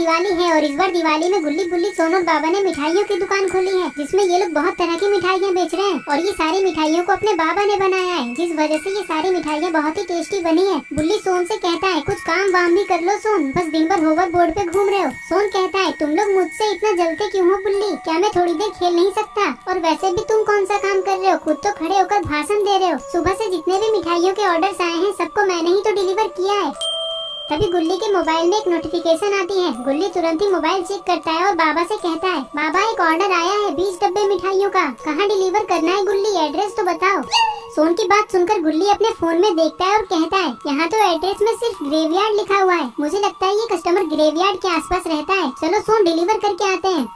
दिवाली है और इस बार दिवाली में गुल्ली बुल्ली सोनू और बाबा ने मिठाइयों की दुकान खोली है, जिसमें ये लोग बहुत तरह की मिठाइयाँ बेच रहे हैं और ये सारी मिठाइयों को अपने बाबा ने बनाया है, जिस वजह से ये सारी मिठाइयाँ बहुत ही टेस्टी बनी है। बुल्ली सोन से कहता है कुछ काम वाम भी कर लो सोन, बस दिन भर होवर बोर्ड पे घूम रहे हो। सोन कहता है तुम लोग मुझसे इतना जलते क्यों हो बुल्ली, क्या मैं थोड़ी देर खेल नहीं सकता? और वैसे भी तुम कौन सा काम कर रहे हो, खुद तो खड़े होकर भाषण दे रहे हो। सुबह से जितने भी मिठाइयों के ऑर्डर्स आए हैं सबको मैंने ही तो डिलीवर किया है। तभी गुल्ली के मोबाइल में एक नोटिफिकेशन आती है। गुल्ली तुरंत ही मोबाइल चेक करता है और बाबा से कहता है बाबा एक ऑर्डर आया है 20 डब्बे मिठाइयों का, कहाँ डिलीवर करना है गुल्ली, एड्रेस तो बताओ। सोन की बात सुनकर गुल्ली अपने फोन में देखता है और कहता है यहाँ तो एड्रेस में सिर्फ ग्रेवयार्ड लिखा हुआ है, मुझे लगता है ये कस्टमर ग्रेवयार्ड के आसपास रहता है, चलो सोन डिलीवर करके आते हैं।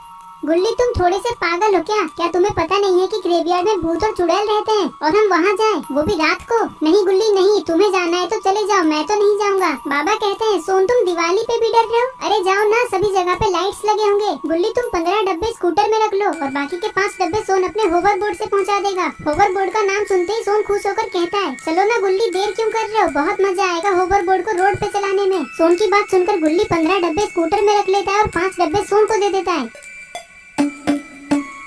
गुल्ली तुम थोड़े से पागल हो क्या तुम्हें पता नहीं है कि ग्रेवयार्ड में भूत और चुड़ैल रहते हैं और हम वहाँ जाएं, वो भी रात को? नहीं गुल्ली नहीं, तुम्हें जाना है तो चले जाओ, मैं तो नहीं जाऊँगा। बाबा कहते हैं सोन तुम दिवाली पे भी डर रहे हो, अरे जाओ ना, सभी जगह पे लाइट्स लगे होंगे। गुल्ली तुम 15 डब्बे स्कूटर में रख लो और बाकी के 5 डब्बे सोन अपने होवर बोर्ड से पहुँचा देगा। होवर बोर्ड का नाम सुनते ही सोन खुश होकर कहता है चलो ना गुल्ली, देर क्यों कर रहे हो, बहुत मजा आएगा होवर बोर्ड को रोड पे चलाने में। सोन की बात सुनकर गुल्ली 15 डब्बे स्कूटर में रख लेता है और 5 डब्बे सोन को दे देता है।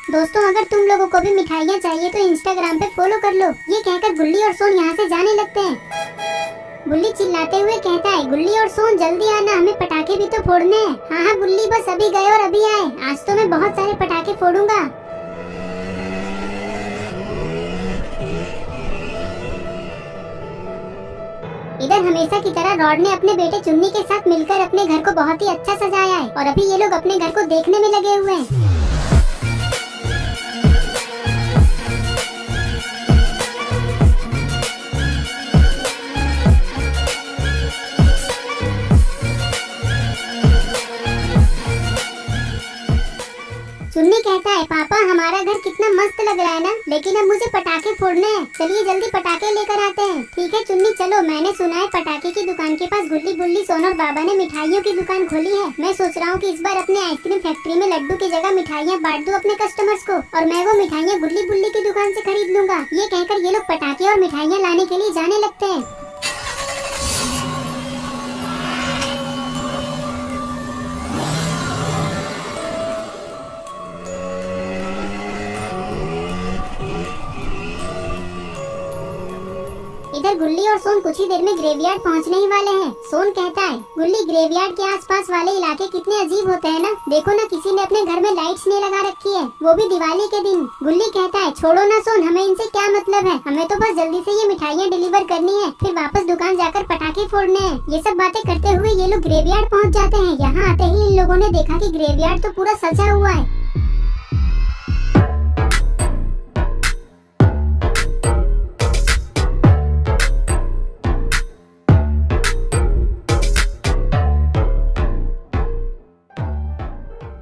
दोस्तों अगर तुम लोगों को भी मिठाइयाँ चाहिए तो इंस्टाग्राम पे फॉलो कर लो। ये कहकर गुल्ली और सोन यहाँ से जाने लगते हैं। गुल्ली चिल्लाते हुए कहता है गुल्ली और सोन जल्दी आना,हमें पटाखे भी तो फोड़ने हैं। हाँ हाँ गुल्ली, बस अभी गए और अभी आए, आज तो मैं बहुत सारे पटाखे फोड़ूंगा। इधर हमेशा की तरह रॉड ने अपने बेटे चुन्नी के साथ मिलकर अपने घर को बहुत ही अच्छा सजाया है और अभी ये लोग अपने घर को देखने में लगे हुए हैं। चुन्नी कहता है पापा हमारा घर कितना मस्त लग रहा है ना, लेकिन अब मुझे पटाखे फोड़ने हैं, चलिए जल्दी पटाखे लेकर आते हैं। ठीक है चुन्नी चलो, मैंने सुना है पटाखे की दुकान के पास गुल्ली बुल्ली सोन और बाबा ने मिठाइयों की दुकान खोली है। मैं सोच रहा हूँ कि इस बार अपने आइसक्रीम फैक्ट्री में लड्डू की जगह मिठाइयाँ बांट दूं अपने कस्टमर्स को और मैं वो मिठाइयाँ गुल्ली बुल्ली की दुकान से खरीद लूंगा। ये कहकर ये लोग पटाखे और मिठाइयाँ लाने के लिए जाने लगते हैं। इधर गुल्ली और सोन कुछ ही देर में ग्रेवयार्ड पहुंचने ही वाले हैं। सोन कहता है गुल्ली ग्रेवयार्ड के आसपास वाले इलाके कितने अजीब होते हैं ना, देखो ना किसी ने अपने घर में लाइट्स नहीं लगा रखी है, वो भी दिवाली के दिन। गुल्ली कहता है छोड़ो ना सोन, हमें इनसे क्या मतलब है, हमें तो बस जल्दी से ये मिठाइयाँ डिलीवर करनी है, फिर वापस दुकान जाकर पटाखे फोड़ने हैं। ये सब बातें करते हुए ये लोग ग्रेवयार्ड पहुँच जाते हैं। यहाँ आते ही इन लोगों ने देखा की ग्रेवयार्ड तो पूरा सजा हुआ है।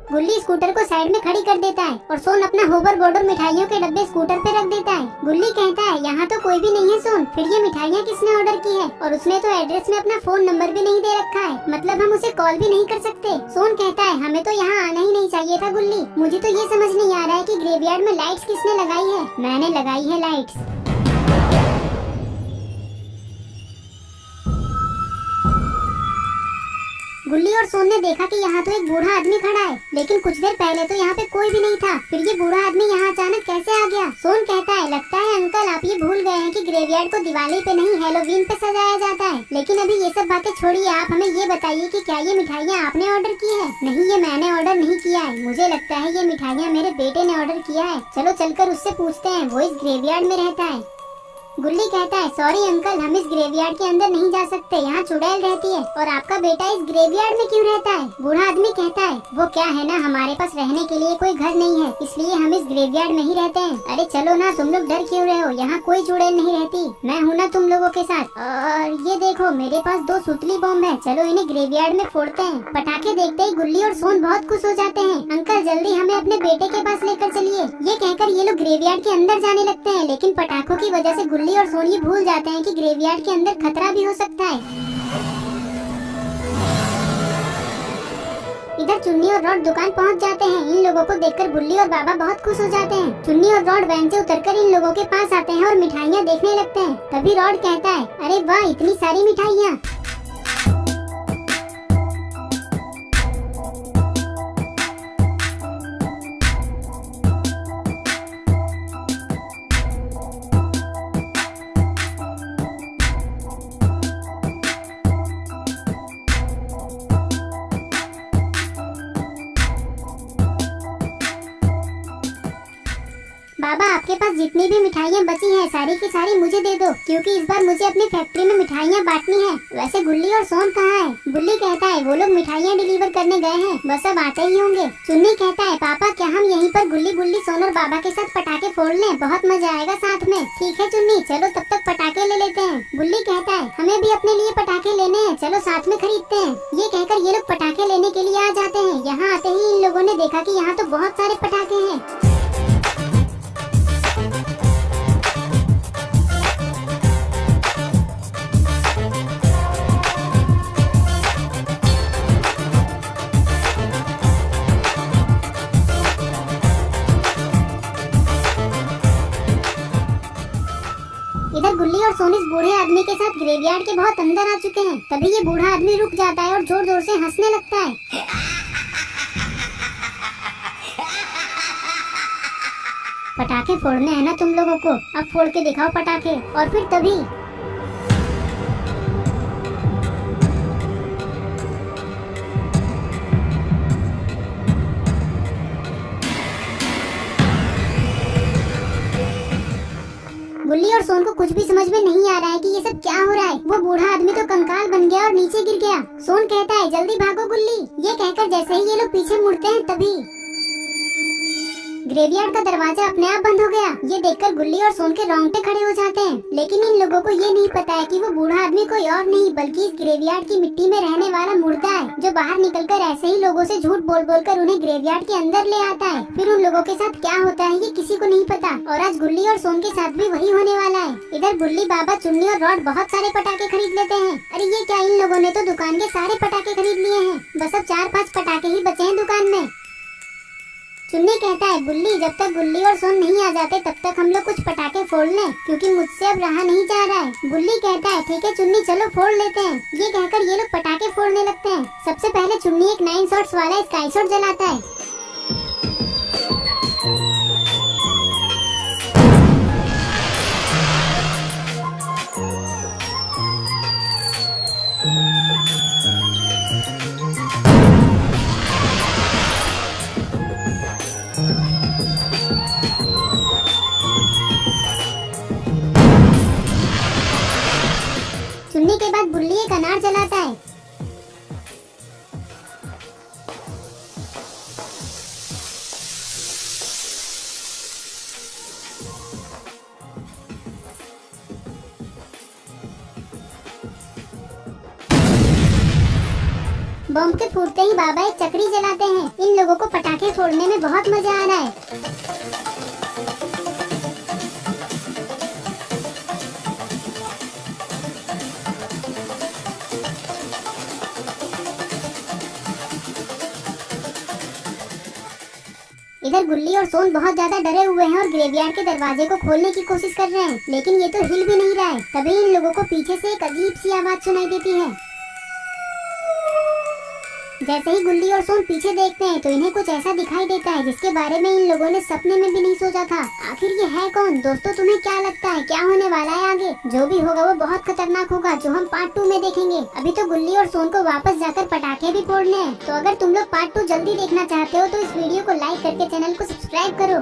गुल्ली स्कूटर को साइड में खड़ी कर देता है और सोन अपना होवर बोर्ड और मिठाइयों के डब्बे स्कूटर पे रख देता है। गुल्ली कहता है यहाँ तो कोई भी नहीं है सोन, फिर ये मिठाइयाँ किसने ऑर्डर की है, और उसने तो एड्रेस में अपना फोन नंबर भी नहीं दे रखा है, मतलब हम उसे कॉल भी नहीं कर सकते। सोन कहता है हमें तो यहाँ आना ही नहीं चाहिए था गुल्ली, मुझे तो ये समझ नहीं आ रहा है कि ग्रेवयार्ड में लाइट्स किसने लगाई है। मैंने लगाई है लाइट्स। गुल्ली और सोन ने देखा कि यहाँ तो एक बूढ़ा आदमी खड़ा है, लेकिन कुछ देर पहले तो यहाँ पे कोई भी नहीं था, फिर ये बूढ़ा आदमी यहाँ अचानक कैसे आ गया। सोन कहता है लगता है अंकल आप ये भूल गए हैं कि ग्रेवयार्ड को दिवाली पे नहीं हैलोवीन पे सजाया जाता है। लेकिन अभी ये सब बातें छोड़िए, आप हमें ये बताइए कि क्या ये मिठाइयाँ आपने ऑर्डर की है? नहीं ये मैंने ऑर्डर नहीं किया है, मुझे लगता है ये मिठाइयाँ मेरे बेटे ने ऑर्डर किया है, चलो चलकर उससे पूछते हैं, वो इस ग्रेवयार्ड में रहता है। गुल्ली कहता है सॉरी अंकल, हम इस ग्रेवयार्ड के अंदर नहीं जा सकते, यहाँ चुड़ैल रहती है और आपका बेटा इस ग्रेवयार्ड में क्यों रहता है? बूढ़ा आदमी कहता है वो क्या है ना, हमारे पास रहने के लिए कोई घर नहीं है, इसलिए हम इस ग्रेवयार्ड में ही रहते हैं। अरे चलो ना, तुम लोग डर क्यों रहे हो, यहाँ कोई चुड़ैल नहीं रहती, मैं हूँ ना तुम लोगों के साथ। और ये देखो मेरे पास 2 सुतली बॉम्ब है, चलो इन्हें ग्रेवयार्ड में फोड़ते हैं। पटाखे देखते ही गुल्ली और सोन बहुत खुश हो जाते हैं। अंकल जल्दी हमें अपने बेटे के पास लेकर चलिए। ये कहकर ये लोग ग्रेवयार्ड के अंदर जाने लगते हैं, लेकिन पटाखों की वजह से गुल्ली और सोन ये भूल जाते हैं कि ग्रेवयार्ड के अंदर खतरा भी हो सकता है। इधर चुन्नी और रॉड दुकान पहुंच जाते हैं। इन लोगों को देखकर गुल्ली और बाबा बहुत खुश हो जाते हैं। चुन्नी और रॉड वैन से उतरकर इन लोगों के पास आते हैं और मिठाइयाँ देखने लगते हैं। तभी रॉड कहता है अरे वाह इतनी सारी मिठाइयाँ। आपके पास जितनी भी मिठाइयाँ बची हैं सारी की सारी मुझे दे दो, क्योंकि इस बार मुझे अपनी फैक्ट्री में मिठाइयाँ बांटनी है। वैसे गुल्ली और सोन कहाँ है? बुल्ली कहता है वो लोग मिठाइयाँ डिलीवर करने गए हैं, बस अब आते ही होंगे। चुन्नी कहता है पापा क्या हम यहीं पर गुल्ली बुल्ली सोन और बाबा के साथ पटाखे फोड़ लें, बहुत मजा आएगा साथ में। ठीक है चुन्नी, चलो तब तक पटाखे ले लेते हैं। बुल्ली कहता है हमें भी अपने लिए पटाखे लेने हैं, चलो साथ में खरीदते हैं। ये कहकर ये लोग पटाखे लेने के लिए आ जाते हैं। यहाँ आते ही इन लोगों ने देखा कि यहाँ तो बहुत सारे पटाखे हैं। इधर गुल्ली और सोन इस बूढ़े आदमी के साथ ग्रेवयार्ड के बहुत अंदर आ चुके हैं। तभी ये बूढ़ा आदमी रुक जाता है और जोर जोर से हंसने लगता है। पटाखे फोड़ने हैं ना तुम लोगों को, अब फोड़ के दिखाओ पटाखे। और फिर तभी गुल्ली और सोन को कुछ भी समझ में नहीं आ रहा है कि ये सब क्या हो रहा है। वो बूढ़ा आदमी तो कंकाल बन गया और नीचे गिर गया। सोन कहता है जल्दी भागो गुल्ली। ये कहकर जैसे ही ये लोग पीछे मुड़ते हैं तभी ग्रेवयार्ड का दरवाजा अपने आप बंद हो गया। ये देखकर गुल्ली और सोन के रोंगटे खड़े हो जाते हैं, लेकिन इन लोगों को ये नहीं पता है कि वो बूढ़ा आदमी कोई और नहीं बल्कि इस ग्रेवयार्ड की मिट्टी में रहने वाला मुर्दा है, जो बाहर निकलकर ऐसे ही लोगों से झूठ बोल बोल कर उन्हें ग्रेवयार्ड के अंदर ले आता है। फिर उन लोगों के साथ क्या होता है ये किसी को नहीं पता, और आज गुल्ली और सोन के साथ भी वही होने वाला है। इधर बुल्ली बाबा चुन्नी और रॉड बहुत सारे पटाखे खरीद लेते हैं। अरे ये क्या, इन लोगों ने तो दुकान के सारे पटाखे खरीद लिए हैं, बस अब 4-5 पटाखे ही बचे हैं दुकान में। चुन्नी कहता है बुल्ली जब तक गुल्ली और सोन नहीं आ जाते तब तक हम लोग कुछ पटाखे फोड़ लें, क्योंकि मुझसे अब रहा नहीं जा रहा है। बुल्ली कहता है ठीक है चुन्नी चलो फोड़ लेते हैं। ये कहकर ये लोग पटाखे फोड़ने लगते हैं। सबसे पहले चुन्नी एक 9 शॉट्स वाला स्काई शॉट जलाता है। चुन्नी के बाद बुल्ली एक अनार जलाता है। बम के फूटते ही बाबा एक चक्री जलाते हैं। इन लोगों को पटाखे फोड़ने में बहुत मजा आ रहा है। इधर गुल्ली और सोन बहुत ज्यादा डरे हुए हैं और ग्रेवयार्ड के दरवाजे को खोलने की कोशिश कर रहे हैं, लेकिन ये तो हिल भी नहीं रहा है। तभी इन लोगों को पीछे से एक अजीब सी आवाज सुनाई देती है। जैसे ही गुल्ली और सोन पीछे देखते हैं तो इन्हें कुछ ऐसा दिखाई देता है जिसके बारे में इन लोगों ने सपने में भी नहीं सोचा था। आखिर ये है कौन? दोस्तों तुम्हें क्या लगता है क्या होने वाला है आगे? जो भी होगा वो बहुत खतरनाक होगा, जो हम पार्ट 2 में देखेंगे। अभी तो गुल्ली और सोन को वापस जाकर पटाखे भी फोड़ने हैं। तो अगर तुम लोग पार्ट 2 जल्दी देखना चाहते हो तो इस वीडियो को लाइक करके चैनल को सब्सक्राइब करो।